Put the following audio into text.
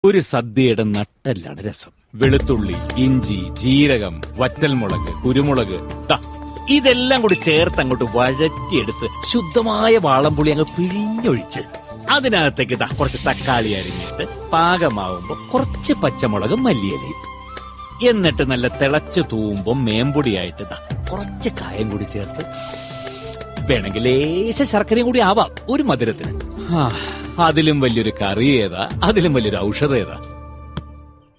ഒരു സദ്യയുടെ നട്ടെല്ലാണ് രസം. വെളുത്തുള്ളി, ഇഞ്ചി, ജീരകം, വറ്റൽമുളക്, കുരുമുളക്, ഇതെല്ലാം കൂടി ചേർത്ത് അങ്ങോട്ട് വഴറ്റിയെടുത്ത് ശുദ്ധമായ വാളംപുളി അങ്ങ് പിഴിഞ്ഞൊഴിച്ച് അതിനകത്തേക്ക് കുറച്ച് തക്കാളി അരിഞ്ഞിട്ട് പാകമാവുമ്പോ കുറച്ച് പച്ചമുളക്, മല്ലിയിലയും, എന്നിട്ട് നല്ല തിളച്ചു തൂവുമ്പോ മേമ്പൊടിയായിട്ട് കുറച്ച് കായം കൂടി ചേർത്ത് വേണമെങ്കിൽ ലേശ ശർക്കരയും കൂടി ആവാം ഒരു മധുരത്തിന്. അതിലും വലിയൊരു കറി ഏതാ, അതിലും വലിയൊരു ഔഷധം ഏതാ?